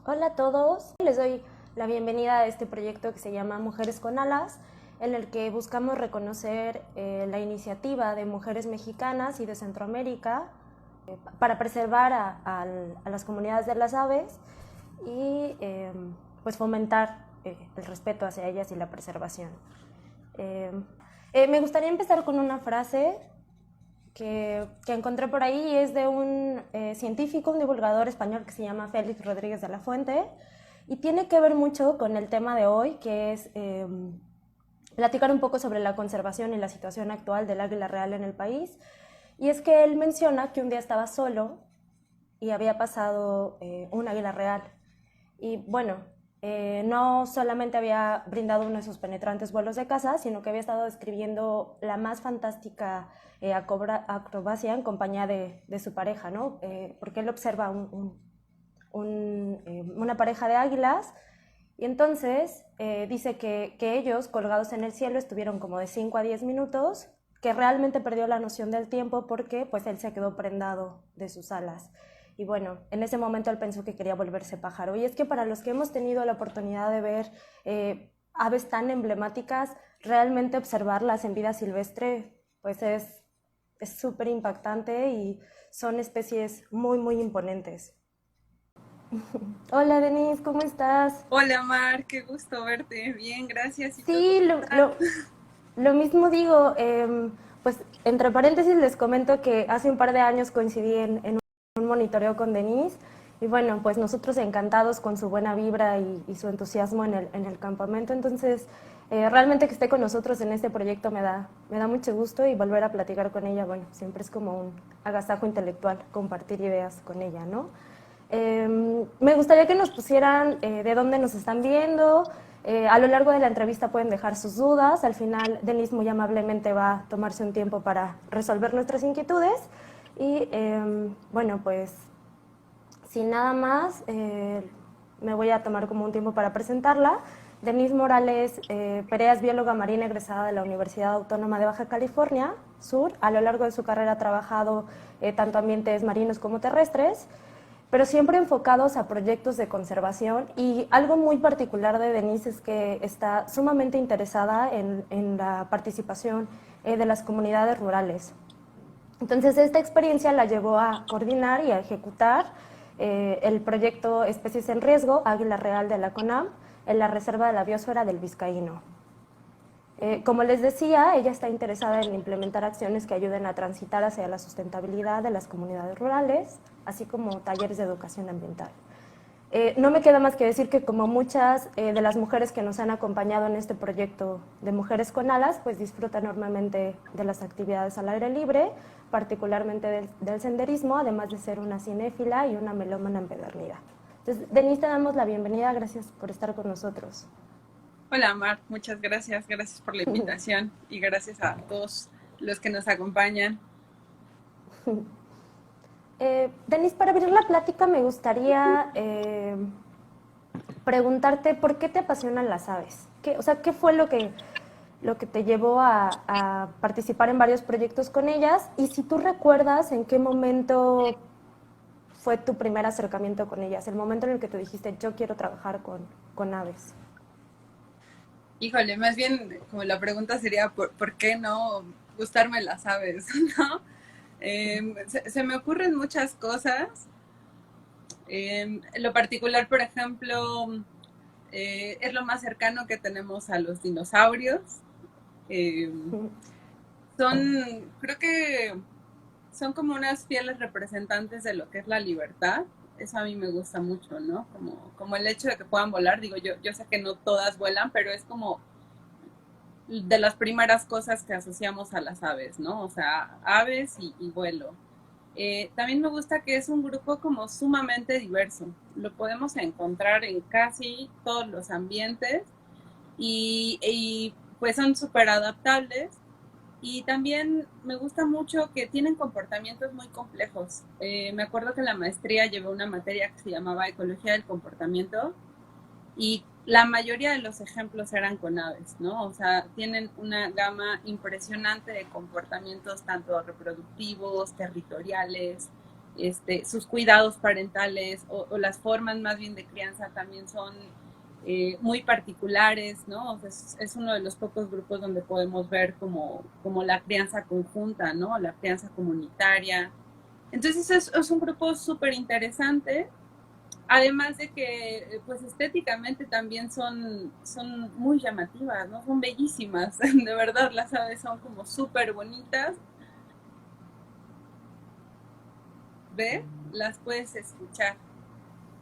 Hola a todos, les doy la bienvenida a este proyecto que se llama Mujeres con Alas, en el que buscamos reconocer la iniciativa de mujeres mexicanas y de Centroamérica para preservar a las comunidades de las aves y pues fomentar el respeto hacia ellas y la preservación. Me gustaría empezar con una frase que encontré por ahí y es de un científico, un divulgador español que se llama Félix Rodríguez de la Fuente y tiene que ver mucho con el tema de hoy, que es platicar un poco sobre la conservación y la situación actual del águila real en el país. Y es que él menciona que un día estaba solo y había pasado un águila real. Y bueno, no solamente había brindado uno de sus penetrantes vuelos de caza, sino que había estado describiendo la más fantástica acrobacia en compañía de su pareja, ¿no? Porque él observa una pareja de águilas y entonces dice que ellos, colgados en el cielo, estuvieron como de 5 a 10 minutos, que realmente perdió la noción del tiempo porque pues él se quedó prendado de sus alas. Y bueno, en ese momento él pensó que quería volverse pájaro. Y es que para los que hemos tenido la oportunidad de ver aves tan emblemáticas, realmente observarlas en vida silvestre, pues es súper impactante y son especies muy, muy imponentes. Hola Denise, ¿cómo estás? Hola Mar, qué gusto verte. Bien, gracias. ¿Y tú Sí, cómo estás? lo mismo digo, pues entre paréntesis les comento que hace un par de años coincidí en un monitoreo con Denise y bueno, pues nosotros encantados con su buena vibra y su entusiasmo en el campamento, entonces realmente que esté con nosotros en este proyecto me da mucho gusto y volver a platicar con ella, bueno, siempre es como un agasajo intelectual compartir ideas con ella, ¿no? Me gustaría que nos pusieran de dónde nos están viendo. A lo largo de la entrevista pueden dejar sus dudas. Al final, Denise muy amablemente va a tomarse un tiempo para resolver nuestras inquietudes. Y bueno, pues sin nada más, me voy a tomar como un tiempo para presentarla. Denise Morales Perea es bióloga marina egresada de la Universidad Autónoma de Baja California Sur. A lo largo de su carrera ha trabajado tanto ambientes marinos como terrestres, pero siempre enfocados a proyectos de conservación. Y algo muy particular de Denise es que está sumamente interesada en la participación de las comunidades rurales. Entonces, esta experiencia la llevó a coordinar y a ejecutar el proyecto Especies en Riesgo, Águila Real de la CONAM, en la Reserva de la Biosfera del Vizcaíno. Como les decía, ella está interesada en implementar acciones que ayuden a transitar hacia la sustentabilidad de las comunidades rurales, así como talleres de educación ambiental. No me queda más que decir que como muchas de las mujeres que nos han acompañado en este proyecto de Mujeres con Alas, pues disfruta enormemente de las actividades al aire libre, particularmente del senderismo, además de ser una cinéfila y una melómana empedernida. Entonces, Denise, te damos la bienvenida, gracias por estar con nosotros. Hola Mar, muchas gracias. Gracias por la invitación y gracias a todos los que nos acompañan. Denise, para abrir la plática me gustaría preguntarte por qué te apasionan las aves. O sea, ¿qué fue lo que te llevó a participar en varios proyectos con ellas? Y si tú recuerdas en qué momento fue tu primer acercamiento con ellas, el momento en el que tú dijiste, yo quiero trabajar con aves. Híjole, más bien como la pregunta sería ¿por qué no gustarme las aves? ¿No? Se me ocurren muchas cosas. En lo particular, por ejemplo, es lo más cercano que tenemos a los dinosaurios. Eh, creo que son como unas fieles representantes de lo que es la libertad. Eso a mí me gusta mucho, ¿no? Como el hecho de que puedan volar. Digo, yo sé que no todas vuelan, pero es como de las primeras cosas que asociamos a las aves, ¿no? O sea, aves y vuelo. También me gusta que es un grupo como sumamente diverso. Lo podemos encontrar en casi todos los ambientes y pues son súper adaptables. Y también me gusta mucho que tienen comportamientos muy complejos. Me acuerdo que en la maestría llevé una materia que se llamaba Ecología del Comportamiento y la mayoría de los ejemplos eran con aves, ¿no? O sea, tienen una gama impresionante de comportamientos tanto reproductivos, territoriales. sus cuidados parentales o las formas más bien de crianza también son muy particulares, ¿no? O sea, es uno de los pocos grupos donde podemos ver como la crianza conjunta, ¿no? La crianza comunitaria. Entonces es un grupo súper interesante, además de que pues estéticamente también son muy llamativas, ¿no? Son bellísimas, de verdad las aves son como súper bonitas. ¿Ves? Las puedes escuchar.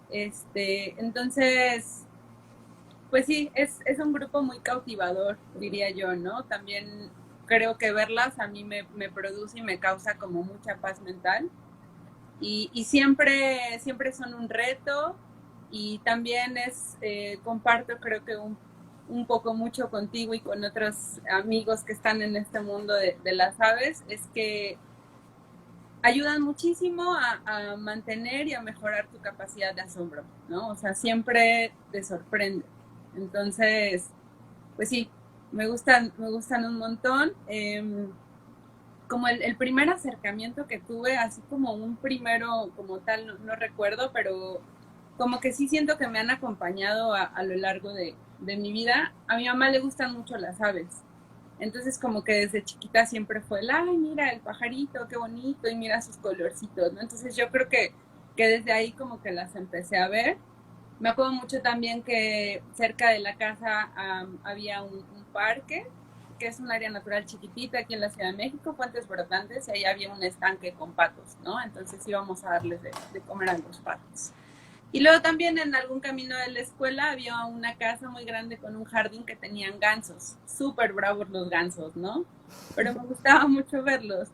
Entonces, pues sí, es un grupo muy cautivador, diría yo, ¿no? También creo que verlas a mí me produce y me causa como mucha paz mental. Y siempre son un reto y también comparto creo que un poco mucho contigo y con otros amigos que están en este mundo de las aves, es que ayudan muchísimo a mantener y a mejorar tu capacidad de asombro, ¿no? O sea, siempre te sorprende. Entonces, pues sí, me gustan un montón. Como el primer acercamiento que tuve, así como un primero como tal, no recuerdo, pero como que sí siento que me han acompañado a lo largo de mi vida. A mi mamá le gustan mucho las aves. Entonces como que desde chiquita siempre fue el, ay, mira el pajarito, qué bonito, y mira sus colorcitos, ¿no? Entonces yo creo que desde ahí como que las empecé a ver. Me acuerdo mucho también que cerca de la casa había un parque, que es un área natural chiquitita aquí en la Ciudad de México, Fuentes Brotantes, y ahí había un estanque con patos, ¿no? Entonces íbamos a darles de comer a los patos. Y luego también en algún camino de la escuela había una casa muy grande con un jardín que tenían gansos, súper bravos los gansos, ¿no? Pero me gustaba mucho verlos.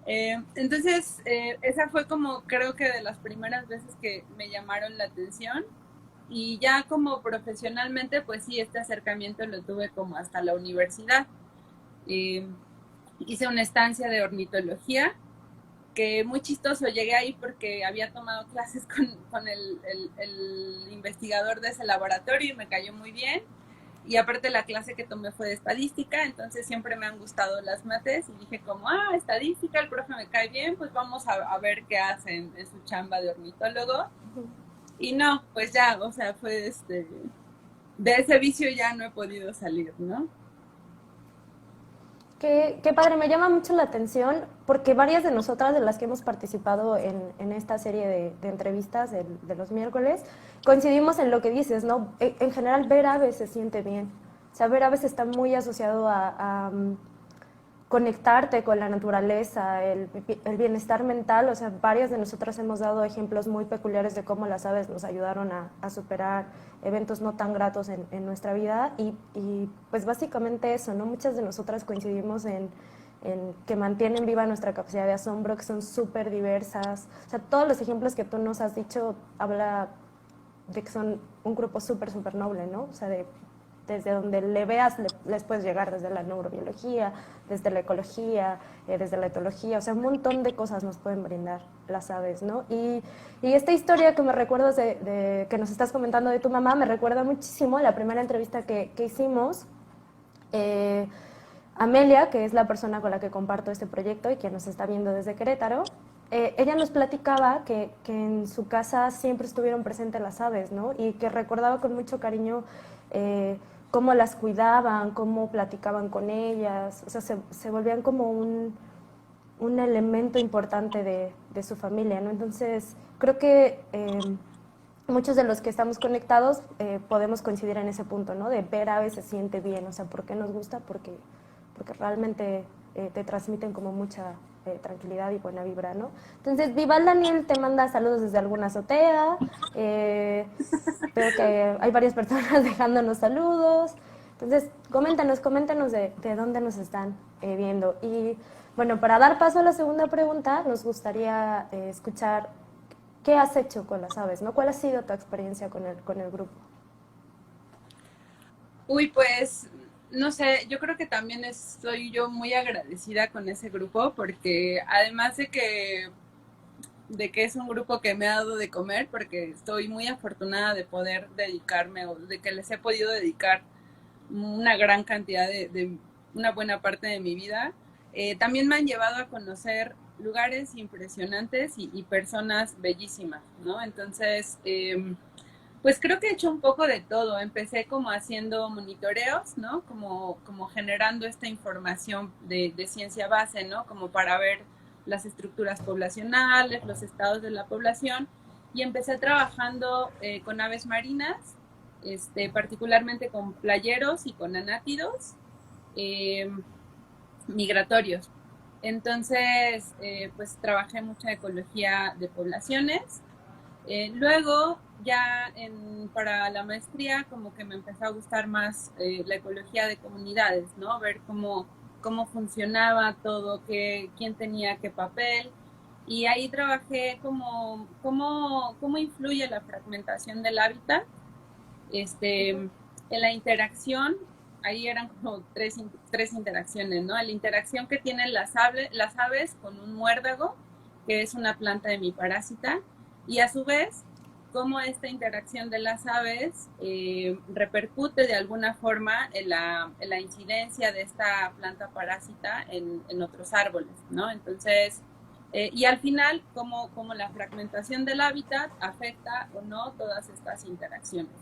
Entonces, esa fue como creo que de las primeras veces que me llamaron la atención. Y ya como profesionalmente, pues sí, este acercamiento lo tuve como hasta la universidad. Eh, Hice una estancia de ornitología, que muy chistoso, llegué ahí porque había tomado clases con el investigador de ese laboratorio y me cayó muy bien. Y aparte la clase que tomé fue de estadística, entonces siempre me han gustado las mates y dije como, estadística, el profe me cae bien, pues vamos a ver qué hacen en su chamba de ornitólogo. Y no, pues ya, o sea, fue de ese vicio ya no he podido salir, ¿no? Qué padre, me llama mucho la atención porque varias de nosotras de las que hemos participado en esta serie de entrevistas de los miércoles, coincidimos en lo que dices, ¿no? En general ver aves se siente bien. O sea, ver aves está muy asociado a conectarte con la naturaleza, el bienestar mental. O sea, varias de nosotras hemos dado ejemplos muy peculiares de cómo las aves nos ayudaron a superar eventos no tan gratos en nuestra vida y pues básicamente eso, ¿no? Muchas de nosotras coincidimos en que mantienen viva nuestra capacidad de asombro, que son súper diversas. O sea, todos los ejemplos que tú nos has dicho habla de que son un grupo súper noble, ¿no? O sea, desde donde le veas les puedes llegar, desde la neurobiología, desde la ecología, desde la etología, o sea, un montón de cosas nos pueden brindar las aves, ¿no? Y esta historia que me recuerdas que nos estás comentando de tu mamá, me recuerda muchísimo a la primera entrevista que hicimos. Eh, Amelia, que es la persona con la que comparto este proyecto y que nos está viendo desde Querétaro, ella nos platicaba que en su casa siempre estuvieron presentes las aves, ¿no? Y que recordaba con mucho cariño cómo las cuidaban, cómo platicaban con ellas, o sea, se volvían como un elemento importante de su familia, ¿no? Entonces, creo que muchos de los que estamos conectados podemos coincidir en ese punto, ¿no? De ver aves se siente bien, o sea, ¿por qué nos gusta? Porque realmente te transmiten como mucha tranquilidad y buena vibra, ¿no? Entonces, Vival Daniel te manda saludos desde alguna azotea, veo que hay varias personas dejándonos saludos, entonces coméntanos de dónde nos están viendo. Y bueno, para dar paso a la segunda pregunta, nos gustaría escuchar qué has hecho con las aves, ¿no? ¿Cuál ha sido tu experiencia con el grupo? Uy, pues, no sé, yo creo que también estoy yo muy agradecida con ese grupo porque además de que es un grupo que me ha dado de comer, porque estoy muy afortunada de poder dedicarme o de que les he podido dedicar una gran cantidad una buena parte de mi vida, también me han llevado a conocer lugares impresionantes y personas bellísimas, ¿no? Entonces, pues creo que he hecho un poco de todo. Empecé como haciendo monitoreos, ¿no? Como generando esta información de ciencia base, ¿no? Como para ver las estructuras poblacionales, los estados de la población. Y empecé trabajando con aves marinas, particularmente con playeros y con anátidos migratorios. Entonces, pues trabajé mucha ecología de poblaciones. Luego, ya para la maestría, como que me empezó a gustar más la ecología de comunidades, ¿no? Ver cómo funcionaba todo, quién tenía qué papel. Y ahí trabajé cómo influye la fragmentación del hábitat en la interacción. Ahí eran como tres interacciones, ¿no? La interacción que tienen las aves con un muérdago, que es una planta hemiparásita, y a su vez, cómo esta interacción de las aves repercute de alguna forma en la incidencia de esta planta parásita en otros árboles, ¿no? Entonces, y al final, cómo la fragmentación del hábitat afecta o no todas estas interacciones.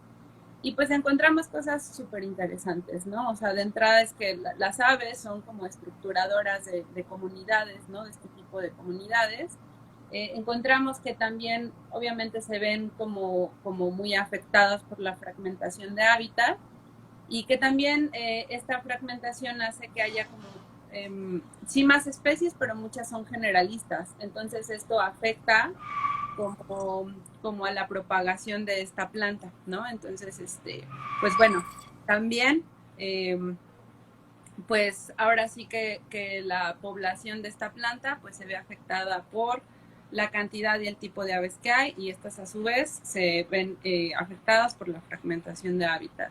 Y pues encontramos cosas súper interesantes, ¿no? O sea, de entrada es que las aves son como estructuradoras de comunidades, ¿no? De este tipo de comunidades. Encontramos que también obviamente se ven como muy afectadas por la fragmentación de hábitat y que también esta fragmentación hace que haya como sí más especies, pero muchas son generalistas. Entonces esto afecta como a la propagación de esta planta, ¿no? Entonces, pues bueno, también, pues ahora sí que la población de esta planta pues se ve afectada por la cantidad y el tipo de aves que hay y estas a su vez se ven afectadas por la fragmentación de hábitat.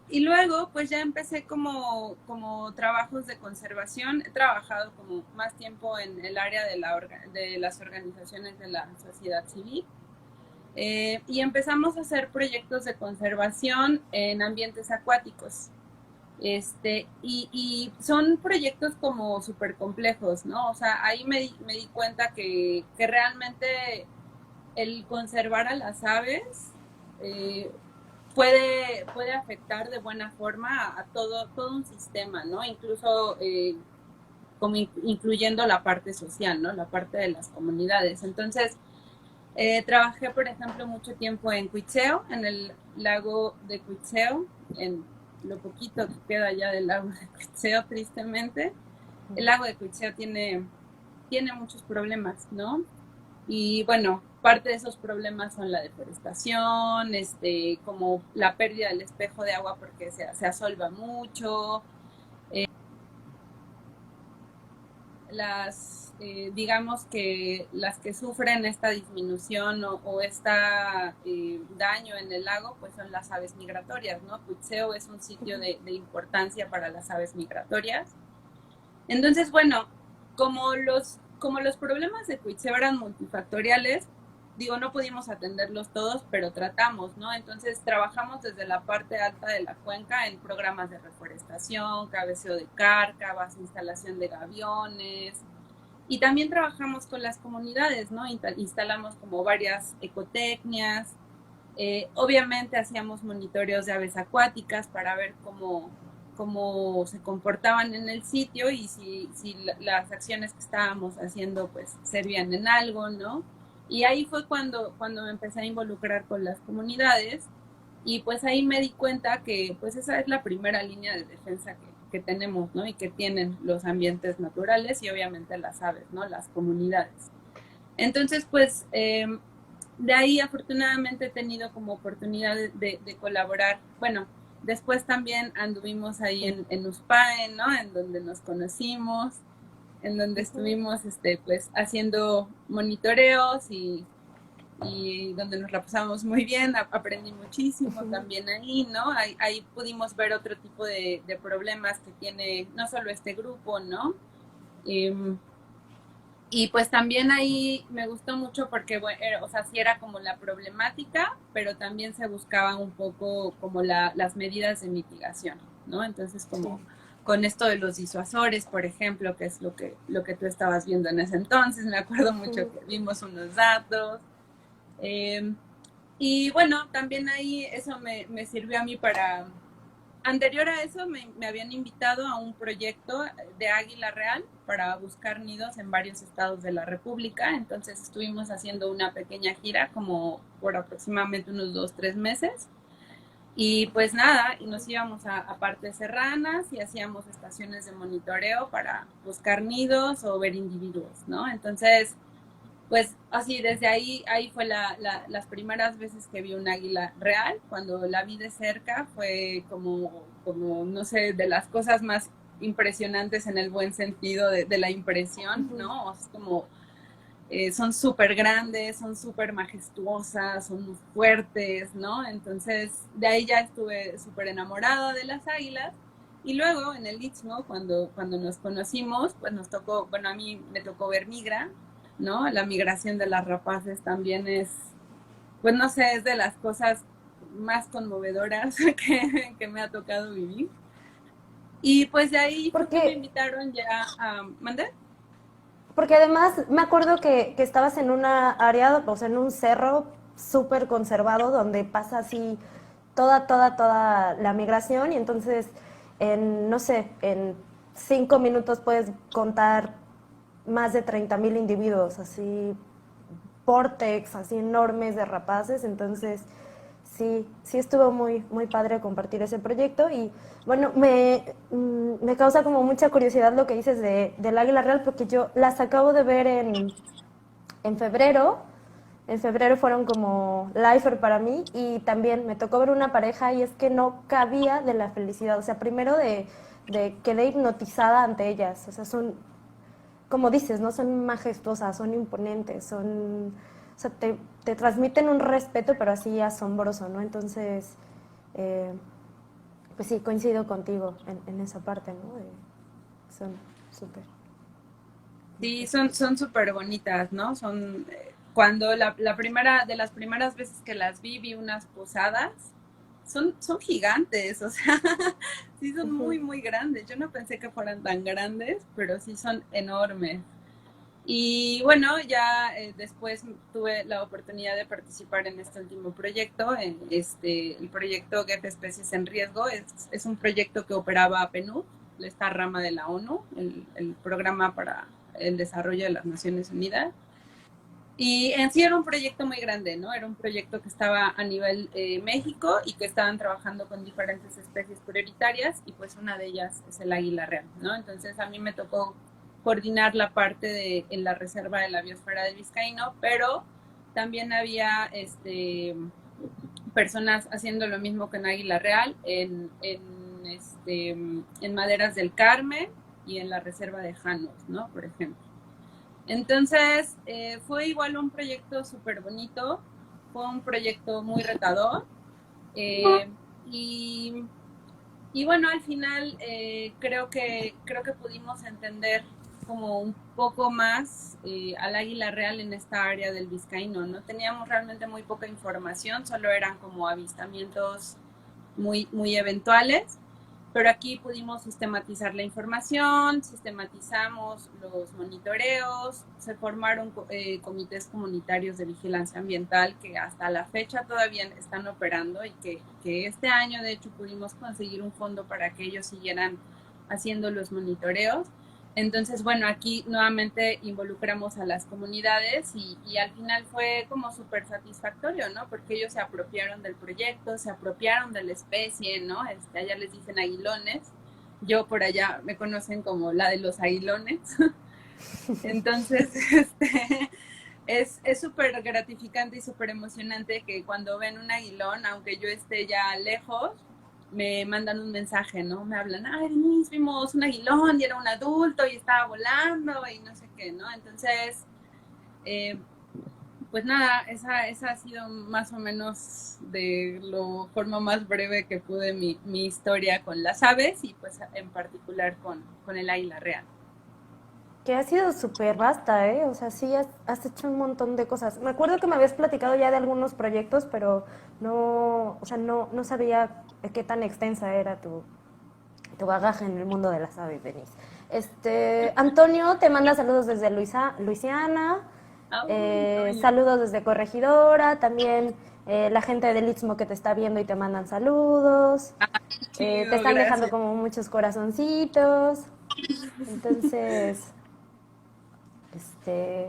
Y luego, pues ya empecé como trabajos de conservación. He trabajado como más tiempo en el área de las organizaciones de la sociedad civil. Y empezamos a hacer proyectos de conservación en ambientes acuáticos. Y son proyectos como súper complejos, ¿no? O sea, ahí me di cuenta que realmente el conservar a las aves puede afectar de buena forma a todo un sistema, ¿no? Incluso como incluyendo la parte social, ¿no? La parte de las comunidades. Entonces, trabajé, por ejemplo, mucho tiempo en Cuitzeo, en el lago de Cuitzeo, en lo poquito que queda ya del lago de Cuitzeo, tristemente. El lago de Cuitzeo tiene muchos problemas, ¿no? Y bueno, parte de esos problemas son la deforestación, como la pérdida del espejo de agua porque se asolva mucho, digamos que las que sufren esta disminución o este daño en el lago, pues son las aves migratorias, ¿no? Cuitzeo es un sitio de importancia para las aves migratorias. Entonces, bueno, como los problemas de Cuitzeo eran multifactoriales, digo, no pudimos atenderlos todos, pero tratamos, ¿no? Entonces trabajamos desde la parte alta de la cuenca en programas de reforestación, cabeceo de cárcavas, instalación de gaviones, y también trabajamos con las comunidades, ¿no? Instalamos como varias ecotecnias, obviamente hacíamos monitoreos de aves acuáticas para ver cómo se comportaban en el sitio y si las acciones que estábamos haciendo pues servían en algo, ¿no? Y ahí fue cuando me empecé a involucrar con las comunidades y pues ahí me di cuenta que pues esa es la primera línea de defensa que tenemos, ¿no? Y que tienen los ambientes naturales y obviamente las aves, ¿no? Las comunidades. Entonces, pues de ahí afortunadamente he tenido como oportunidad de colaborar. Bueno, después también anduvimos ahí en Uspae, ¿no? En donde nos conocimos, en donde estuvimos pues haciendo monitoreos y donde nos la pasamos muy bien, aprendí muchísimo también ahí, ¿no? Ahí pudimos ver otro tipo de problemas que tiene no solo este grupo, ¿no? Y pues también ahí me gustó mucho porque, bueno, o sea, sí era como la problemática, pero también se buscaban un poco como las medidas de mitigación, ¿no? Entonces, como, Sí. con esto de los disuasores, por ejemplo, que es lo que tú estabas viendo en ese entonces. Me acuerdo mucho que vimos unos datos. Y bueno, también ahí eso me sirvió a mí para... Anterior a eso me habían invitado a un proyecto de Águila Real para buscar nidos en varios estados de la República. Entonces estuvimos haciendo una pequeña gira como por aproximadamente unos 2, 3 meses. Y pues nada, y nos íbamos a partes serranas y hacíamos estaciones de monitoreo para buscar nidos o ver individuos, ¿no? Entonces, pues así, desde ahí fue las primeras veces que vi un águila real. Cuando la vi de cerca fue como, no sé, de las cosas más impresionantes en el buen sentido de la impresión, ¿no? O sea, es como son súper grandes, son súper majestuosas, son muy fuertes, ¿no? Entonces, de ahí ya estuve súper enamorada de las águilas. Y luego, en el Istmo, cuando nos conocimos, pues nos tocó, bueno, a mí me tocó ver migra, ¿no? La migración de las rapaces también es, pues no sé, es de las cosas más conmovedoras que me ha tocado vivir. Y pues de ahí fue que me Porque, invitaron ya a... ¿Mandé? porque además me acuerdo que estabas en una área, o sea, en un cerro súper conservado donde pasa así toda la migración y entonces en, no sé, en 5 minutos puedes contar más de 30,000 individuos, así, vortex, así enormes de rapaces, entonces sí estuvo muy padre compartir ese proyecto y bueno, me causa como mucha curiosidad lo que dices del Águila Real porque yo las acabo de ver en febrero. En febrero fueron como lifer para mí y también me tocó ver una pareja y es que no cabía de la felicidad. O sea, primero de quedé hipnotizada ante ellas. O sea, son, como dices, no son majestuosas, son imponentes, son... O sea, te transmiten un respeto, pero así asombroso, ¿no? Entonces, eh, pues sí, coincido contigo en esa parte, ¿no? Son súper Sí, majestuosas. son súper bonitas, ¿no? Son, cuando la primera, de las primeras veces que las vi unas posadas, son gigantes, o sea, sí son muy grandes. Yo no pensé que fueran tan grandes, pero sí son enormes. Y bueno, ya después tuve la oportunidad de participar en este último proyecto, el proyecto GEF Especies en Riesgo. Es un proyecto que operaba PNUD, esta rama de la ONU, el programa para el desarrollo de las Naciones Unidas. Y en sí era un proyecto muy grande, ¿no? Era un proyecto que estaba a nivel México y que estaban trabajando con diferentes especies prioritarias y pues una de ellas es el águila real, ¿no? Entonces a mí me tocó coordinar la parte en la reserva de la biosfera del Vizcaíno, pero también había personas haciendo lo mismo que en águila real en Maderas del Carmen y en la reserva de Janos, ¿no? Por ejemplo. Entonces, fue igual un proyecto súper bonito, fue un proyecto muy retador eh, y, y, bueno, al final creo que pudimos entender como un poco más al águila real en esta área del Vizcaíno, ¿no? Teníamos realmente muy poca información, solo eran como avistamientos muy eventuales, pero aquí pudimos sistematizar la información, sistematizamos los monitoreos, se formaron comités comunitarios de vigilancia ambiental que hasta la fecha todavía están operando y que este año de hecho pudimos conseguir un fondo para que ellos siguieran haciendo los monitoreos. Entonces, bueno, aquí nuevamente involucramos a las comunidades y al final fue como súper satisfactorio, ¿no? Porque ellos se apropiaron del proyecto, se apropiaron de la especie, ¿no? Allá les dicen aguilones. Yo por allá me conocen como la de los aguilones. Entonces, es súper gratificante y súper emocionante que cuando ven un aguilón, aunque yo esté ya lejos, me mandan un mensaje, ¿no? Me hablan, ay, Denise, vimos un aguilón y era un adulto y estaba volando y no sé qué, ¿no? Entonces, eh, pues nada, esa ha sido más o menos de la forma más breve que pude mi historia con las aves y pues en particular con el águila real. Que ha sido súper vasta, ¿eh? O sea, sí has hecho un montón de cosas. Me acuerdo que me habías platicado ya de algunos proyectos, pero no, o sea, no sabía qué tan extensa era tu bagaje en el mundo de las aves, Denise. Antonio te manda saludos desde Luisiana, Antonio. saludos desde Corregidora, también la gente del Istmo que te está viendo y te mandan saludos, te Chido, están dejando gracias. como muchos corazoncitos, entonces,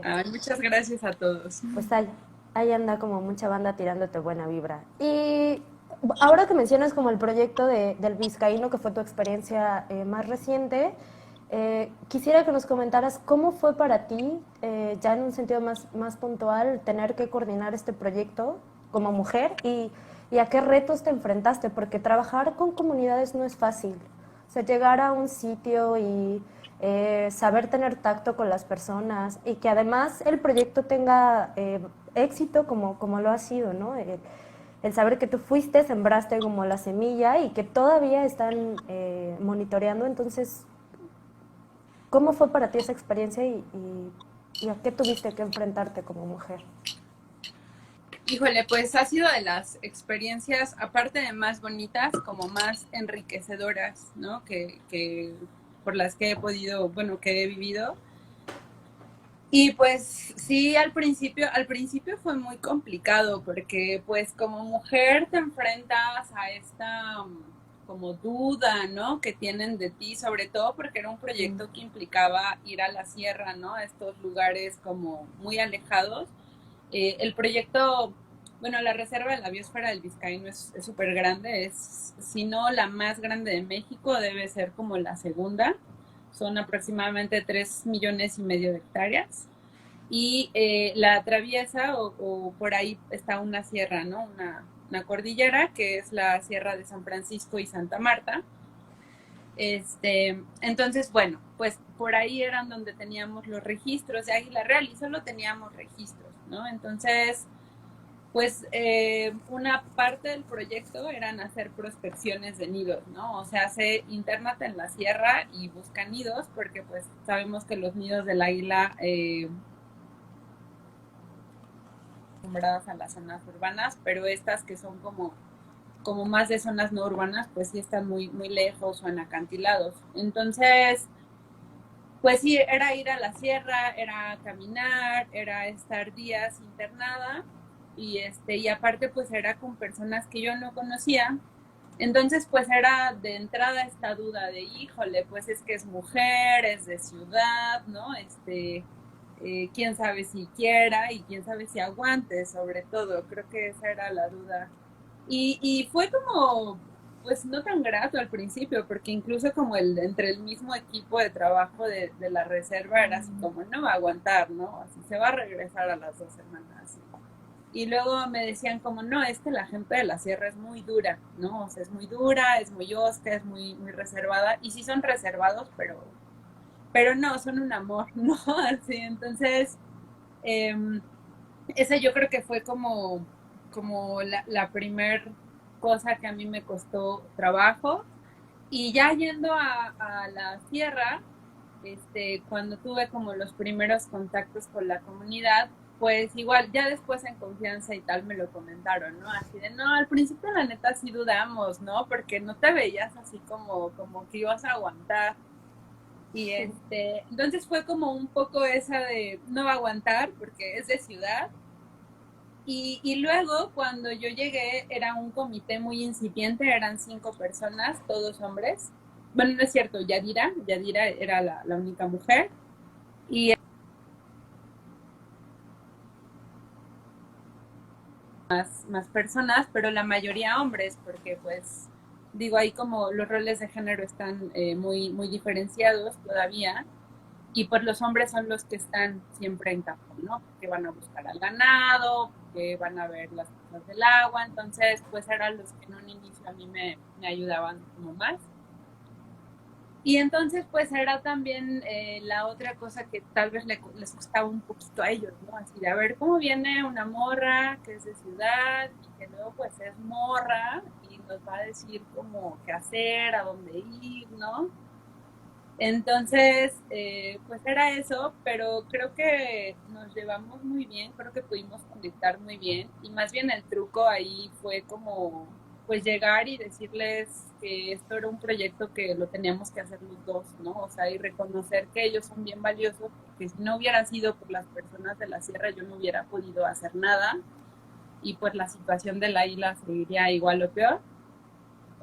Ay, muchas gracias a todos. pues ahí anda como mucha banda tirándote buena vibra. Y ahora que mencionas como el proyecto del Vizcaíno, que fue tu experiencia más reciente, quisiera que nos comentaras cómo fue para ti, ya en un sentido más puntual, tener que coordinar este proyecto como mujer y a qué retos te enfrentaste, porque trabajar con comunidades no es fácil. O sea, llegar a un sitio y saber tener tacto con las personas y que además el proyecto tenga éxito como lo ha sido, ¿no? El saber que tú fuiste, sembraste como la semilla y que todavía están monitoreando. Entonces, ¿cómo fue para ti esa experiencia y a qué tuviste que enfrentarte como mujer? Híjole, pues ha sido de las experiencias, aparte de más bonitas, como más enriquecedoras, ¿no? Que por las que he podido, bueno, que he vivido. Y pues sí, al principio fue muy complicado porque pues como mujer te enfrentas a esta como duda, ¿no? Que tienen de ti, sobre todo porque era un Mm. proyecto que implicaba ir a la sierra, ¿no? A estos lugares como muy alejados. El proyecto, bueno, la reserva de la biosfera del Vizcaíno es súper grande, es si no la más grande de México, debe ser como la segunda. Son aproximadamente 3,5 millones de hectáreas y la atraviesa o por ahí está una sierra, ¿no? Una cordillera que es la Sierra de San Francisco y Santa Marta. Entonces, bueno, pues por ahí eran donde teníamos los registros de Águila Real y solo teníamos registros, ¿no? Entonces, pues una parte del proyecto eran hacer prospecciones de nidos, ¿no? O sea, se internate en la sierra y busca nidos porque pues sabemos que los nidos del águila acostumbradas a las zonas urbanas, pero estas que son como más de zonas no urbanas, pues sí están muy lejos o en acantilados. Entonces, pues sí, era ir a la sierra, era caminar, era estar días internada y aparte pues era con personas que yo no conocía. Entonces pues era de entrada esta duda de, híjole, pues es que es mujer, es de ciudad, ¿no? Quién sabe si quiera y quién sabe si aguante, sobre todo, creo que esa era la duda. Y fue como, pues no tan grato al principio, porque incluso como entre el mismo equipo de trabajo de la reserva era así como, no va a aguantar, ¿no? Así se va a regresar a las 2 semanas. Y luego me decían como, no, es que la gente de la sierra es muy dura, ¿no? O sea, es muy dura, es muy hosca, es muy reservada. Y sí son reservados, pero no, son un amor, ¿no? Así, entonces, eh, esa yo creo que fue como la primer cosa que a mí me costó trabajo. Y ya yendo a la sierra, cuando tuve como los primeros contactos con la comunidad, pues igual, ya después en confianza y tal me lo comentaron, ¿no? Así de, no, al principio la neta sí dudamos, ¿no? Porque no te veías así como que ibas a aguantar. Y entonces fue como un poco esa de no va a aguantar porque es de ciudad. Y luego cuando yo llegué era un comité muy incipiente, eran 5 personas, todos hombres. Bueno, no es cierto, Yadira era la única mujer. Y más personas, pero la mayoría hombres, porque pues digo, ahí como los roles de género están muy diferenciados todavía. Y pues los hombres son los que están siempre en campo, ¿no? Que van a buscar al ganado, que van a ver las cosas del agua, entonces pues eran los que en un inicio a mí me ayudaban como más. Y entonces pues era también la otra cosa que tal vez les gustaba un poquito a ellos, ¿no? Así de a ver cómo viene una morra que es de ciudad y que luego pues es morra y nos va a decir como qué hacer, a dónde ir, ¿no? Entonces, pues era eso, pero creo que nos llevamos muy bien, creo que pudimos conectar muy bien y más bien el truco ahí fue como pues llegar y decirles que esto era un proyecto que lo teníamos que hacer los dos, ¿no? O sea, y reconocer que ellos son bien valiosos, porque si no hubiera sido por las personas de la sierra, yo no hubiera podido hacer nada y pues la situación de la isla seguiría igual o peor.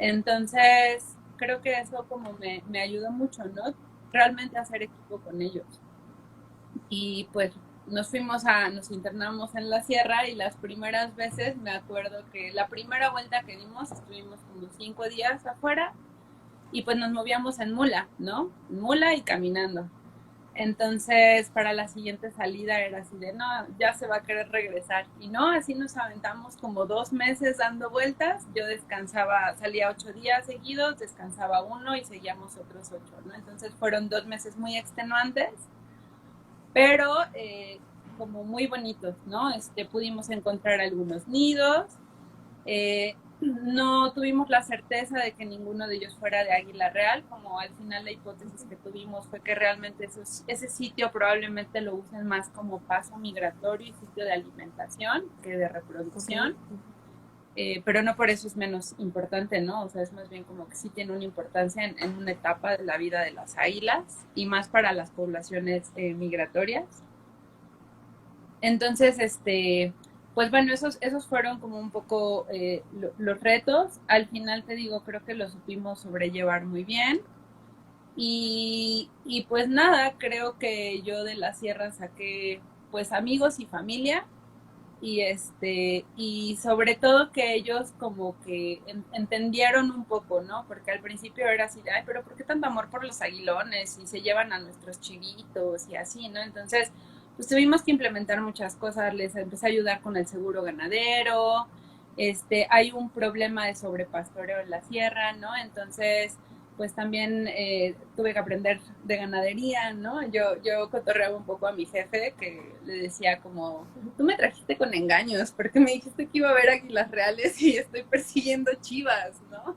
Entonces, creo que eso como me ayudó mucho, ¿no? Realmente a hacer equipo con ellos. Y pues nos internamos en la sierra y las primeras veces me acuerdo que la primera vuelta que dimos estuvimos como 5 días afuera y pues nos movíamos en mula, ¿no? En mula y caminando. Entonces, para la siguiente salida era así de, no, ya se va a querer regresar. Y no, así nos aventamos como 2 meses dando vueltas. Yo descansaba, salía 8 días seguidos, descansaba uno y seguíamos otros 8, ¿no? Entonces fueron 2 meses muy extenuantes, pero como muy bonitos, ¿no? Pudimos encontrar algunos nidos, no tuvimos la certeza de que ninguno de ellos fuera de Águila Real, como al final la hipótesis que tuvimos fue que realmente ese sitio probablemente lo usen más como paso migratorio y sitio de alimentación que de reproducción. Ok. Pero no por eso es menos importante, ¿no? O sea, es más bien como que sí tiene una importancia en una etapa de la vida de las águilas y más para las poblaciones migratorias. Entonces, pues bueno, esos fueron como un poco los retos. Al final te digo, creo que lo supimos sobrellevar muy bien. Y pues nada, creo que yo de la sierra saqué pues amigos y familia y sobre todo que ellos como que entendieron un poco, ¿no? Porque al principio era así de, ay, pero ¿por qué tanto amor por los aguilones? Y se llevan a nuestros chivitos y así, ¿no? Entonces, pues tuvimos que implementar muchas cosas, les empecé a ayudar con el seguro ganadero, hay un problema de sobrepastoreo en la sierra, ¿no? Entonces, pues también tuve que aprender de ganadería, ¿no? Yo cotorreaba un poco a mi jefe que le decía como, tú me trajiste con engaños, porque me dijiste que iba a haber águilas reales y estoy persiguiendo chivas, ¿no?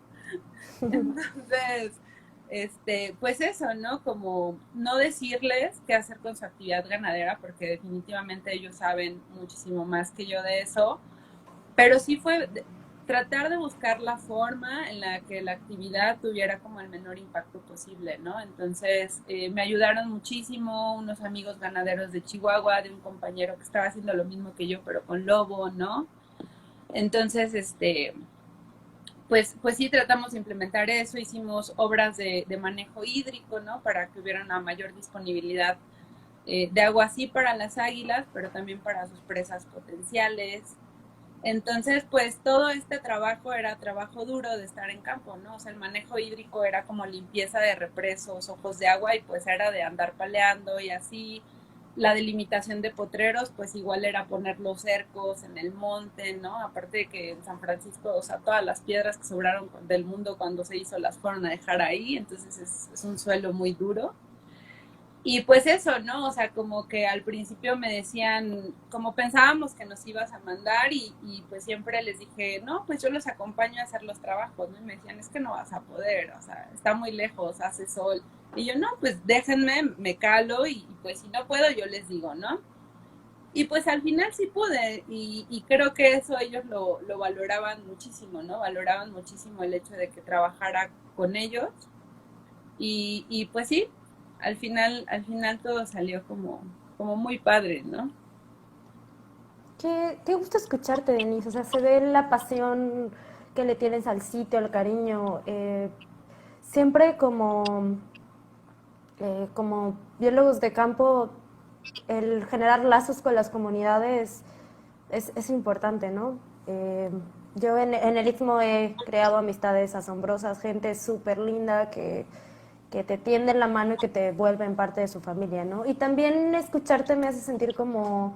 Entonces, pues eso, ¿no? Como no decirles qué hacer con su actividad ganadera, porque definitivamente ellos saben muchísimo más que yo de eso, pero sí fue tratar de buscar la forma en la que la actividad tuviera como el menor impacto posible, ¿no? Entonces, me ayudaron muchísimo unos amigos ganaderos de Chihuahua, de un compañero que estaba haciendo lo mismo que yo, pero con lobo, ¿no? Entonces, pues sí tratamos de implementar eso, hicimos obras de manejo hídrico, ¿no? Para que hubiera una mayor disponibilidad de agua, sí para las águilas, pero también para sus presas potenciales. Entonces, pues todo este trabajo era trabajo duro de estar en campo, ¿no? O sea, el manejo hídrico era como limpieza de represos, ojos de agua y pues era de andar paleando y así. La delimitación de potreros, pues igual era poner los cercos en el monte, ¿no? Aparte de que en San Francisco, o sea, todas las piedras que sobraron del mundo cuando se hizo las fueron a dejar ahí, entonces es un suelo muy duro. Y pues eso, ¿no? O sea, como que al principio me decían, como pensábamos que nos ibas a mandar y pues siempre les dije, no, pues yo los acompaño a hacer los trabajos, ¿no? Y me decían, es que no vas a poder, o sea, está muy lejos, hace sol. Y yo, no, pues déjenme, me calo y pues si no puedo, yo les digo, ¿no? Y pues al final sí pude y creo que eso ellos lo valoraban muchísimo, ¿no? Valoraban muchísimo el hecho de que trabajara con ellos y pues sí, al final todo salió como muy padre, ¿no? Qué gusto escucharte, Denise. O sea, se ve la pasión que le tienes al sitio, el cariño. Siempre como biólogos de campo, el generar lazos con las comunidades es importante, ¿no? Yo en el Istmo he creado amistades asombrosas, gente súper linda que te tienden la mano y que te vuelven parte de su familia, ¿no? Y también escucharte me hace sentir como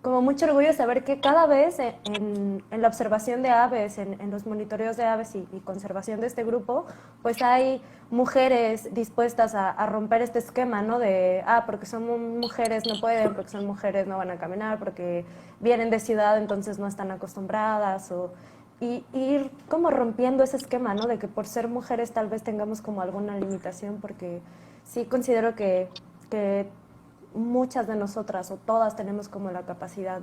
mucho orgullo saber que cada vez en la observación de aves, en los monitoreos de aves y conservación de este grupo, pues hay mujeres dispuestas a romper este esquema, ¿no? De, porque son mujeres no pueden, porque son mujeres no van a caminar, porque vienen de ciudad entonces no están acostumbradas y ir como rompiendo ese esquema, ¿no? De que por ser mujeres tal vez tengamos como alguna limitación, porque sí considero que muchas de nosotras o todas tenemos como la capacidad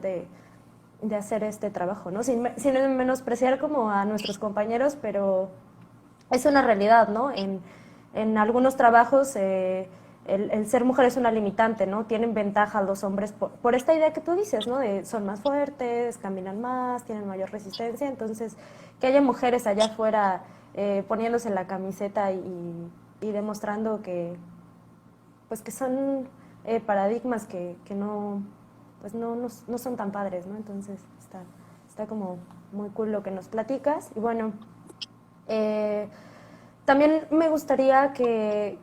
de hacer este trabajo, ¿no? Sin menospreciar como a nuestros compañeros, pero es una realidad, ¿no? En algunos trabajos el ser mujer es una limitante, ¿no? Tienen ventaja los hombres por esta idea que tú dices, ¿no? De son más fuertes, caminan más, tienen mayor resistencia, entonces que haya mujeres allá afuera poniéndose la camiseta y demostrando que, pues que son paradigmas que no, pues no son tan padres, ¿no? Entonces está como muy cool lo que nos platicas. Y bueno, eh, también me gustaría que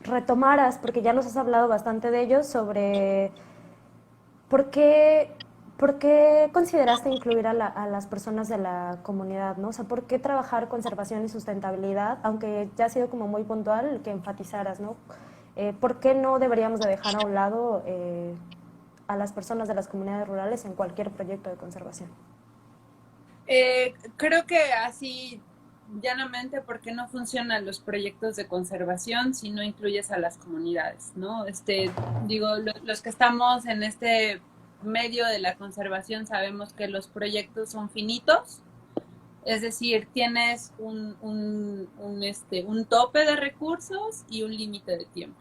retomaras, porque ya nos has hablado bastante de ello, sobre por qué, por qué consideraste incluir a las personas de la comunidad, ¿no? O sea, ¿por qué trabajar conservación y sustentabilidad? Aunque ya ha sido como muy puntual que enfatizaras, ¿no? ¿Por qué no deberíamos de dejar a un lado a las personas de las comunidades rurales en cualquier proyecto de conservación? Creo que así llanamente porque no funcionan los proyectos de conservación si no incluyes a las comunidades, ¿no? Digo, los que estamos en este medio de la conservación sabemos que los proyectos son finitos, es decir, tienes un tope de recursos y un límite de tiempo.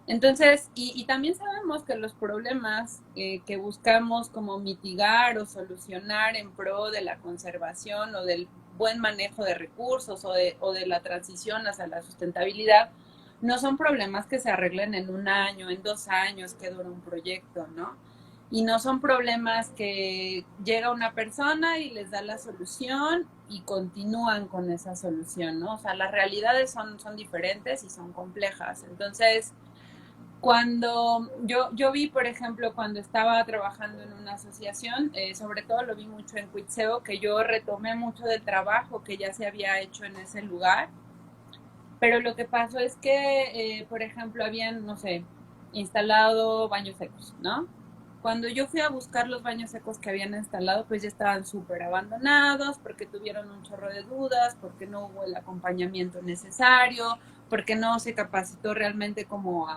Entonces, y también sabemos que los problemas que buscamos como mitigar o solucionar en pro de la conservación o del buen manejo de recursos o de la transición hacia la sustentabilidad, no son problemas que se arreglen en un año, en 2 años que dura un proyecto, ¿no? Y no son problemas que llega una persona y les da la solución y continúan con esa solución, ¿no? O sea, las realidades son diferentes y son complejas. Entonces, cuando yo vi, por ejemplo, cuando estaba trabajando en una asociación, sobre todo lo vi mucho en Cuitzeo, que yo retomé mucho del trabajo que ya se había hecho en ese lugar, pero lo que pasó es que, por ejemplo, habían, no sé, instalado baños secos, ¿no? Cuando yo fui a buscar los baños secos que habían instalado, pues ya estaban súper abandonados, porque tuvieron un chorro de dudas, porque no hubo el acompañamiento necesario, porque no se capacitó realmente como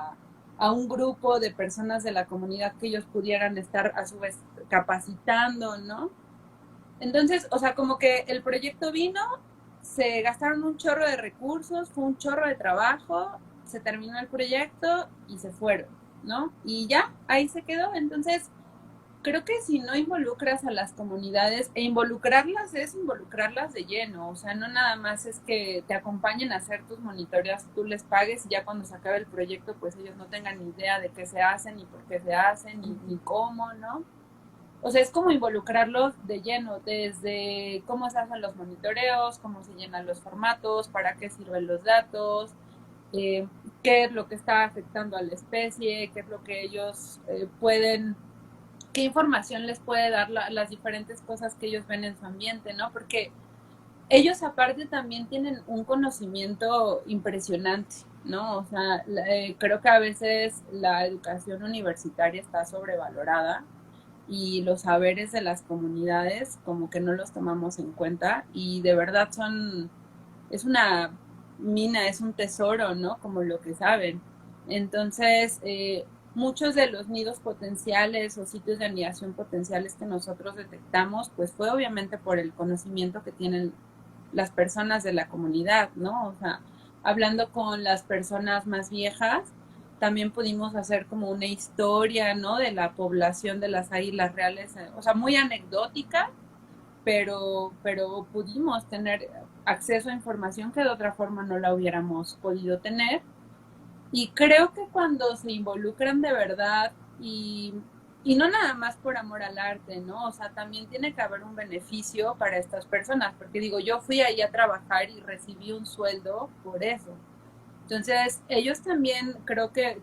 a un grupo de personas de la comunidad que ellos pudieran estar a su vez capacitando, ¿no? Entonces, o sea, como que el proyecto vino, se gastaron un chorro de recursos, fue un chorro de trabajo, se terminó el proyecto y se fueron, ¿no? Y ya, ahí se quedó. Entonces, creo que si no involucras a las comunidades, e involucrarlas es involucrarlas de lleno, o sea, no nada más es que te acompañen a hacer tus monitoreos, tú les pagues y ya cuando se acabe el proyecto, pues ellos no tengan ni idea de qué se hacen, ni por qué se hacen, ni cómo, ¿no? O sea, es como involucrarlos de lleno, desde cómo se hacen los monitoreos, cómo se llenan los formatos, para qué sirven los datos, eh, qué es lo que está afectando a la especie, qué es lo que ellos pueden, qué información les puede dar las diferentes cosas que ellos ven en su ambiente, ¿no? Porque ellos aparte también tienen un conocimiento impresionante, ¿no? O sea, creo que a veces la educación universitaria está sobrevalorada y los saberes de las comunidades como que no los tomamos en cuenta y de verdad es una mina, es un tesoro, ¿no? Como lo que saben. Entonces, muchos de los nidos potenciales o sitios de anidación potenciales que nosotros detectamos, pues fue obviamente por el conocimiento que tienen las personas de la comunidad, ¿no? O sea, hablando con las personas más viejas, también pudimos hacer como una historia, ¿no? De la población de las águilas reales, o sea, muy anecdótica, pero pudimos tener acceso a información que de otra forma no la hubiéramos podido tener. Y creo que cuando se involucran de verdad y no nada más por amor al arte, ¿no? O sea, también tiene que haber un beneficio para estas personas, porque digo, yo fui ahí a trabajar y recibí un sueldo por eso. Entonces, ellos también creo que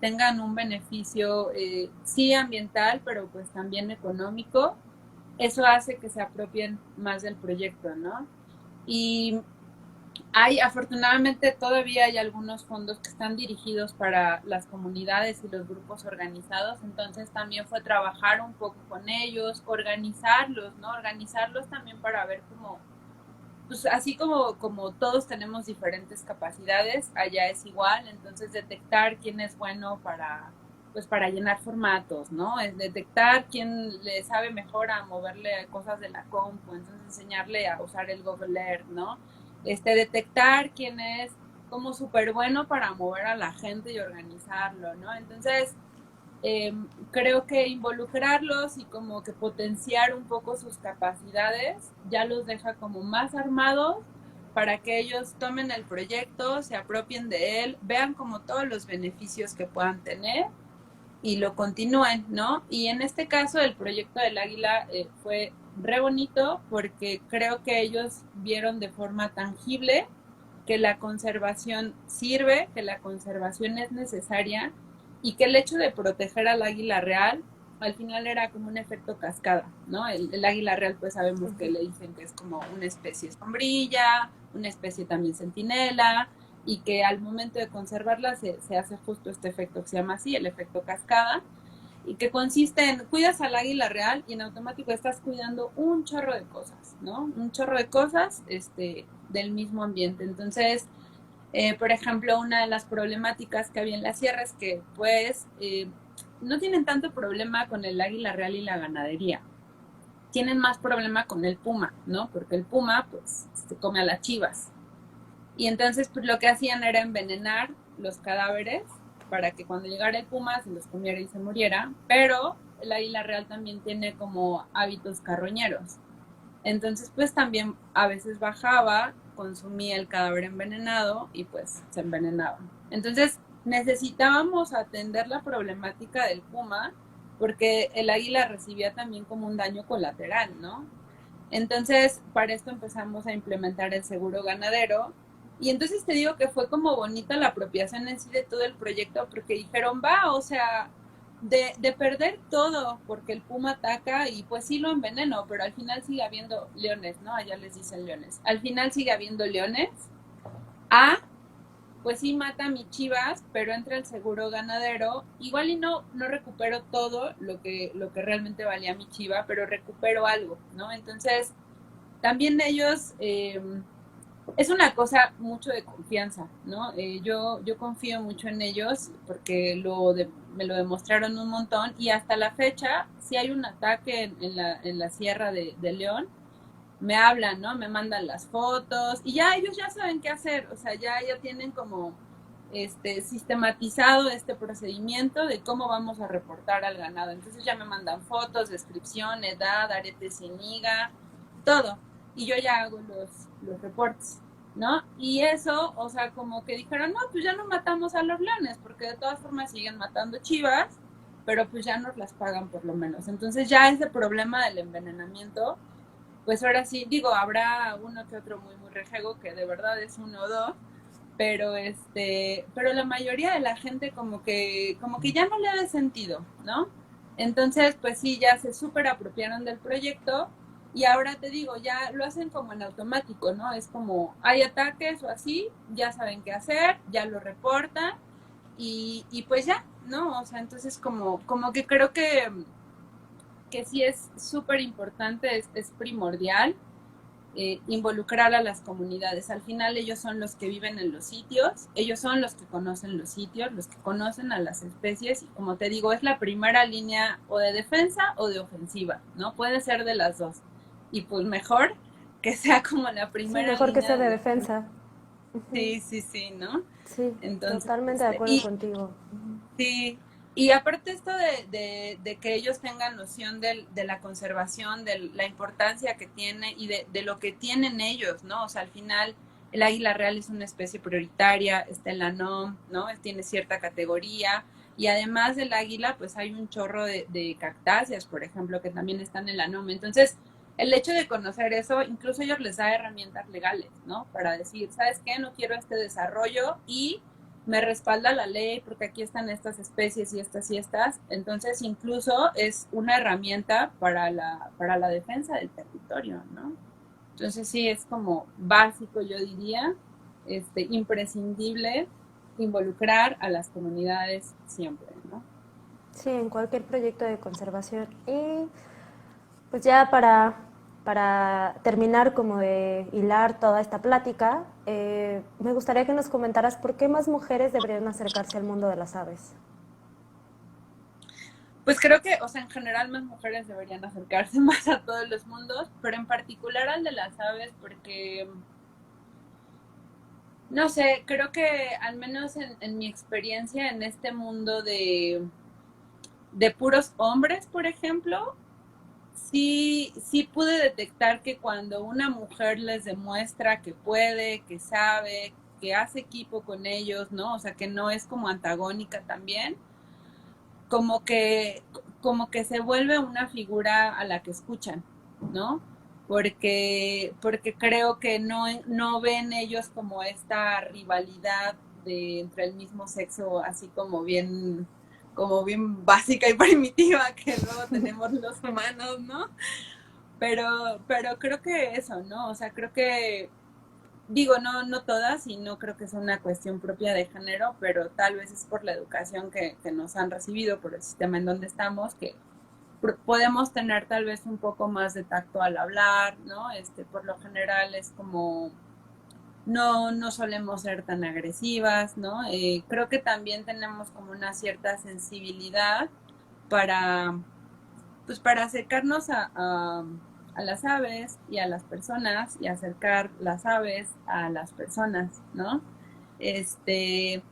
tengan un beneficio, sí ambiental, pero pues también económico, eso hace que se apropien más del proyecto, ¿no? Y afortunadamente todavía hay algunos fondos que están dirigidos para las comunidades y los grupos organizados, entonces también fue trabajar un poco con ellos, organizarlos, ¿no? Organizarlos también para ver cómo, pues así como todos tenemos diferentes capacidades, allá es igual, entonces detectar quién es bueno pues para llenar formatos, ¿no? Es detectar quién le sabe mejor a moverle cosas de la compu, entonces enseñarle a usar el Google Earth, ¿no? Detectar quién es como súper bueno para mover a la gente y organizarlo, ¿no? Entonces, creo que involucrarlos y como que potenciar un poco sus capacidades ya los deja como más armados para que ellos tomen el proyecto, se apropien de él, vean como todos los beneficios que puedan tener y lo continúen, ¿no? Y en este caso el proyecto del Águila fue re bonito porque creo que ellos vieron de forma tangible que la conservación sirve, que la conservación es necesaria y que el hecho de proteger al águila real al final era como un efecto cascada, ¿no? El águila real pues sabemos que le dicen que es como una especie sombrilla, una especie también centinela, y que al momento de conservarla se hace justo este efecto que se llama así, el efecto cascada, y que consiste en cuidas al águila real y en automático estás cuidando un chorro de cosas, ¿no? Un chorro de cosas del mismo ambiente. Entonces, por ejemplo, una de las problemáticas que había en la sierra es que, pues, no tienen tanto problema con el águila real y la ganadería. Tienen más problema con el puma, ¿no? Porque el puma, pues, se come a las chivas. Y entonces, pues, lo que hacían era envenenar los cadáveres para que cuando llegara el puma se los comiera y se muriera. Pero el águila real también tiene como hábitos carroñeros. Entonces, pues también a veces bajaba, consumía el cadáver envenenado y pues se envenenaba. Entonces, necesitábamos atender la problemática del puma porque el águila recibía también como un daño colateral, ¿no? Entonces, para esto empezamos a implementar el seguro ganadero. Y entonces te digo que fue como bonita la apropiación en sí de todo el proyecto, porque dijeron, va, o sea, de perder todo, porque el puma ataca y pues sí lo envenenó, pero al final sigue habiendo leones, ¿no? Allá les dicen leones. Al final sigue habiendo leones. A, pues sí mata a mis chivas, pero entra el seguro ganadero. Igual y no recupero todo lo que realmente valía mi chiva, pero recupero algo, ¿no? Entonces, también ellos, es una cosa mucho de confianza, ¿no? Yo confío mucho en ellos porque me lo demostraron un montón y hasta la fecha, si hay un ataque en la Sierra de León, me hablan, ¿no? Me mandan las fotos y ya ellos ya saben qué hacer, o sea, ya tienen como sistematizado este procedimiento de cómo vamos a reportar al ganado. Entonces ya me mandan fotos, descripción, edad, arete sin higa, todo. Y yo ya hago los reportes, ¿no? Y eso, o sea, como que dijeron, no, pues ya no matamos a los leones, porque de todas formas siguen matando chivas, pero pues ya nos las pagan por lo menos. Entonces ya ese problema del envenenamiento, pues ahora sí, digo, habrá uno que otro muy rejego que de verdad es uno o dos, pero pero la mayoría de la gente como que ya no le da sentido, ¿no? Entonces, pues sí, ya se súper apropiaron del proyecto y ahora te digo, ya lo hacen como en automático, ¿no? Es como hay ataques o así, ya saben qué hacer, ya lo reportan y pues ya, ¿no? O sea, entonces como que creo que sí es súper importante, es primordial involucrar a las comunidades. Al final ellos son los que viven en los sitios, ellos son los que conocen los sitios, los que conocen a las especies y como te digo, es la primera línea o de defensa o de ofensiva, ¿no? Puede ser de las dos. Y pues mejor que sea como la Sí, primera mejor que línea sea de de defensa. defensa. Sí, sí, sí, ¿no? Sí, Entonces, totalmente de acuerdo contigo. sí, y aparte esto de que ellos tengan noción de la conservación, de la importancia que tiene y de lo que tienen ellos, ¿no? O sea, al final el águila real es una especie prioritaria, está en la NOM, ¿no? Tiene cierta categoría y además del águila, pues hay un chorro de cactáceas, por ejemplo, que también están en la NOM. Entonces, el hecho de conocer eso, incluso ellos les da herramientas legales, ¿no? Para decir, ¿sabes qué? No quiero este desarrollo y me respalda la ley porque aquí están estas especies y estas y estas. Entonces, incluso es una herramienta para la defensa del territorio, ¿no? Entonces, sí, es como básico, yo diría, imprescindible involucrar a las comunidades siempre, ¿no? Sí, en cualquier proyecto de conservación. Y pues ya para terminar como de hilar toda esta plática, me gustaría que nos comentaras por qué más mujeres deberían acercarse al mundo de las aves. Pues creo que, o sea, en general más mujeres deberían acercarse más a todos los mundos, pero en particular al de las aves, porque, no sé, creo que al menos en mi experiencia en este mundo de puros hombres, por ejemplo, sí pude detectar que cuando una mujer les demuestra que puede, que sabe, que hace equipo con ellos, ¿no? O sea, que no es como antagónica también, como que, como que se vuelve una figura a la que escuchan, ¿no? Porque creo que no ven ellos como esta rivalidad entre el mismo sexo, así como bien básica y primitiva que luego tenemos los humanos, ¿no? Pero creo que eso, ¿no? O sea, creo que digo, no todas, y no creo que sea una cuestión propia de género, pero tal vez es por la educación que nos han recibido, por el sistema en donde estamos, que podemos tener tal vez un poco más de tacto al hablar, ¿no? Por lo general es como, no solemos ser tan agresivas, ¿no? Creo que también tenemos como una cierta sensibilidad para, pues para acercarnos a las aves y a las personas y acercar las aves a las personas, ¿no? Este,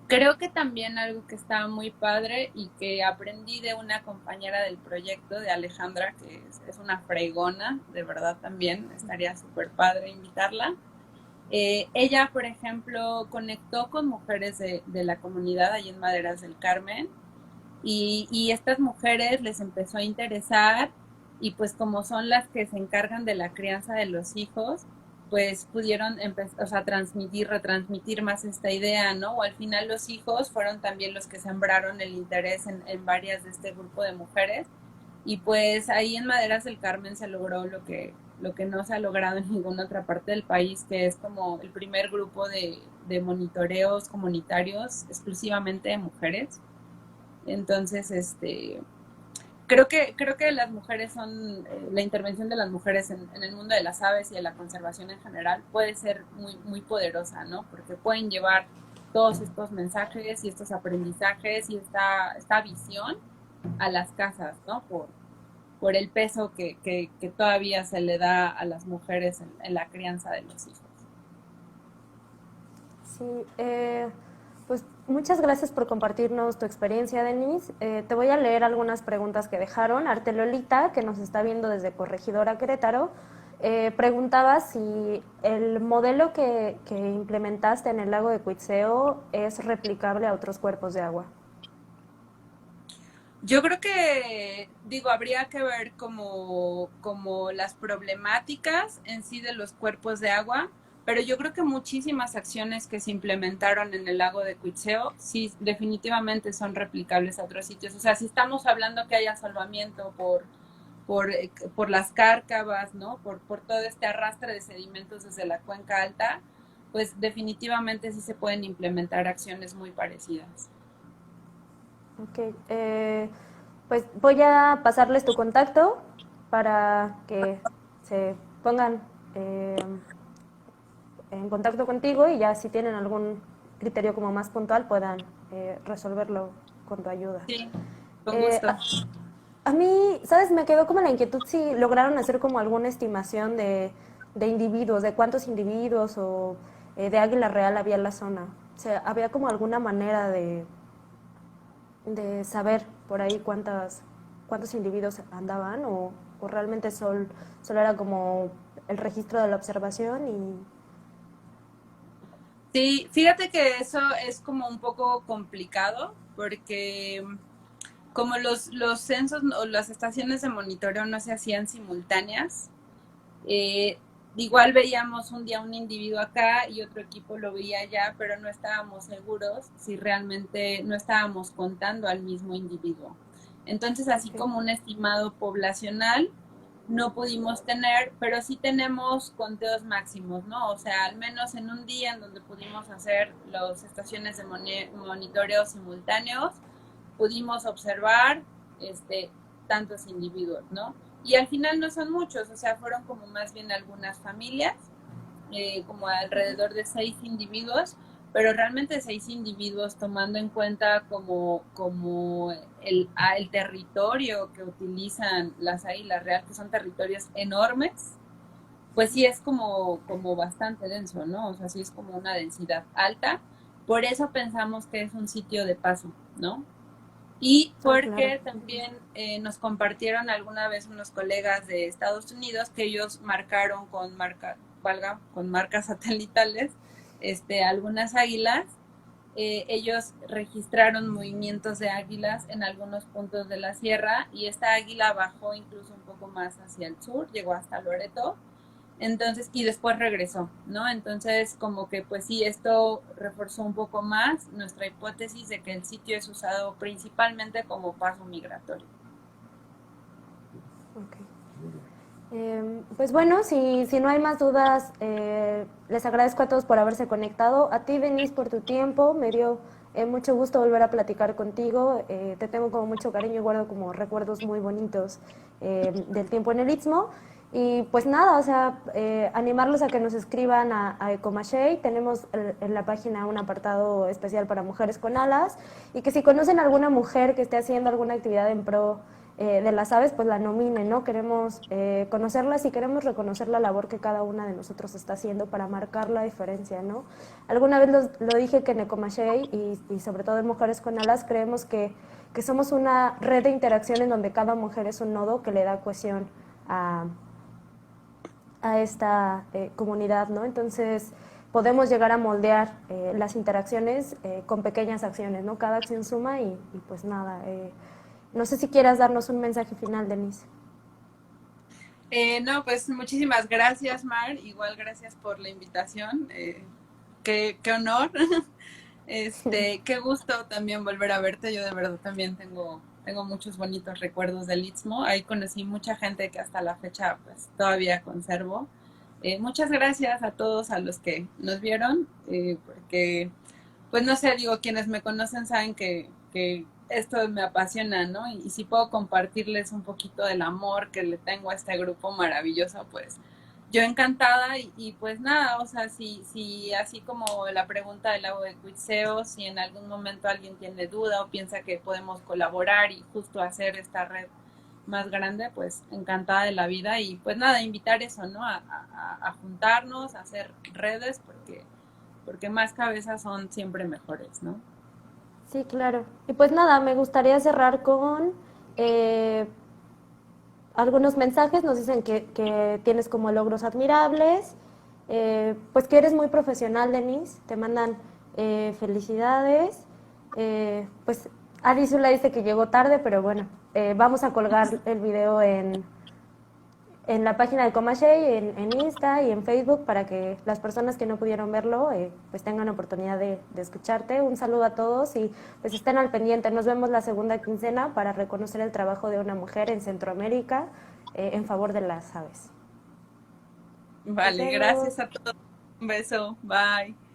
creo que también algo que está muy padre y que aprendí de una compañera del proyecto, de Alejandra, que es una fregona, de verdad también, estaría súper padre invitarla. Ella, por ejemplo, conectó con mujeres de la comunidad allí en Maderas del Carmen y estas mujeres les empezó a interesar y pues como son las que se encargan de la crianza de los hijos, pues pudieron empezar, o sea, transmitir, retransmitir más esta idea, ¿no? O al final los hijos fueron también los que sembraron el interés en varias de este grupo de mujeres y pues ahí en Maderas del Carmen se logró lo que no se ha logrado en ninguna otra parte del país, que es como el primer grupo de monitoreos comunitarios exclusivamente de mujeres. Entonces, creo que las mujeres son, la intervención de las mujeres en el mundo de las aves y de la conservación en general puede ser muy poderosa, ¿no? Porque pueden llevar todos estos mensajes y estos aprendizajes y esta visión a las casas, ¿no? Por el peso que todavía se le da a las mujeres en la crianza de los hijos. Sí, pues muchas gracias por compartirnos tu experiencia, Denise. Te voy a leer algunas preguntas que dejaron. Artelolita, que nos está viendo desde Corregidora Querétaro, preguntaba si el modelo que implementaste en el lago de Cuitzeo es replicable a otros cuerpos de agua. Yo creo que, digo, habría que ver como las problemáticas en sí de los cuerpos de agua, pero yo creo que muchísimas acciones que se implementaron en el lago de Cuitzeo sí definitivamente son replicables a otros sitios. O sea, si estamos hablando que haya salvamiento por las cárcavas, ¿no? Por todo este arrastre de sedimentos desde la cuenca alta, pues definitivamente sí se pueden implementar acciones muy parecidas. Ok, pues voy a pasarles tu contacto para que se pongan en contacto contigo y ya si tienen algún criterio como más puntual puedan resolverlo con tu ayuda. Sí, con Eh, gusto. a, a mí, ¿sabes? Me quedó como la inquietud si lograron hacer como alguna estimación de individuos, de cuántos individuos o de águila real había en la zona. O sea, ¿había como alguna manera de saber por ahí cuántos individuos andaban o realmente solo era como el registro de la observación y... Sí, fíjate que eso es como un poco complicado porque como los censos o las estaciones de monitoreo no se hacían simultáneas, eh, igual veíamos un día un individuo acá y otro equipo lo veía allá, pero no estábamos seguros si realmente no estábamos contando al mismo individuo. Entonces, así Okay. como un estimado poblacional, no pudimos tener, pero sí tenemos conteos máximos, ¿no? O sea, al menos en un día en donde pudimos hacer las estaciones de monitoreo simultáneos, pudimos observar este, tantos individuos, ¿no? Y al final no son muchos, o sea, fueron como más bien algunas familias, como alrededor de 6 individuos, pero realmente 6 individuos tomando en cuenta como el territorio que utilizan las águilas reales, que son territorios enormes, pues sí es como bastante denso, ¿no? O sea, sí es como una densidad alta. Por eso pensamos que es un sitio de paso, ¿no? Y Ah, claro. porque también nos compartieron alguna vez unos colegas de Estados Unidos que ellos marcaron con marcas satelitales, algunas águilas. Ellos registraron movimientos de águilas en algunos puntos de la sierra y esta águila bajó incluso un poco más hacia el sur, llegó hasta Loreto, entonces, y después regresó, ¿no? Entonces, como que pues sí, esto reforzó un poco más nuestra hipótesis de que el sitio es usado principalmente como paso migratorio. Okay. Pues bueno, si no hay más dudas, les agradezco a todos por haberse conectado. A ti, Denise, por tu tiempo. Me dio mucho gusto volver a platicar contigo. Te tengo como mucho cariño y guardo como recuerdos muy bonitos del tiempo en el Istmo. Y pues nada, o sea, animarlos a que nos escriban a Ecomashay. Tenemos en la página un apartado especial para mujeres con alas. Y que si conocen a alguna mujer que esté haciendo alguna actividad en pro de las aves, pues la nominen, ¿no? Queremos conocerlas y queremos reconocer la labor que cada una de nosotros está haciendo para marcar la diferencia, ¿no? Alguna vez lo dije que en Ecomashay y sobre todo en Mujeres con Alas creemos que somos una red de interacción en donde cada mujer es un nodo que le da cohesión a esta comunidad, ¿no? Entonces podemos llegar a moldear las interacciones con pequeñas acciones, ¿no? Cada acción suma y pues nada, no sé si quieras darnos un mensaje final, Denise. No, pues muchísimas gracias, Mar. Igual gracias por la invitación. Qué honor. Qué gusto también volver a verte. Yo de verdad también tengo muchos bonitos recuerdos del Istmo. Ahí conocí mucha gente que hasta la fecha pues todavía conservo. Muchas gracias a todos a los que nos vieron, porque pues no sé, digo, quienes me conocen saben que esto me apasiona, ¿no? Y si puedo compartirles un poquito del amor que le tengo a este grupo maravilloso, pues yo encantada y pues nada, o sea, si así como la pregunta del lago de Cuitseo, si en algún momento alguien tiene duda o piensa que podemos colaborar y justo hacer esta red más grande, pues encantada de la vida y pues nada, invitar eso, ¿no? A juntarnos, a hacer redes, porque más cabezas son siempre mejores, ¿no? Sí, claro. Y pues nada, me gustaría cerrar con eh, algunos mensajes. Nos dicen que tienes como logros admirables, pues que eres muy profesional, Denise. Te mandan felicidades. Pues Adisula dice que llegó tarde, pero bueno, vamos a colgar el video en la página de Comashay, en Insta y en Facebook para que las personas que no pudieron verlo pues tengan oportunidad de escucharte. Un saludo a todos y pues estén al pendiente. Nos vemos la segunda quincena para reconocer el trabajo de una mujer en Centroamérica en favor de las aves. Nos Vale, vemos. gracias a todos. Un beso. Bye.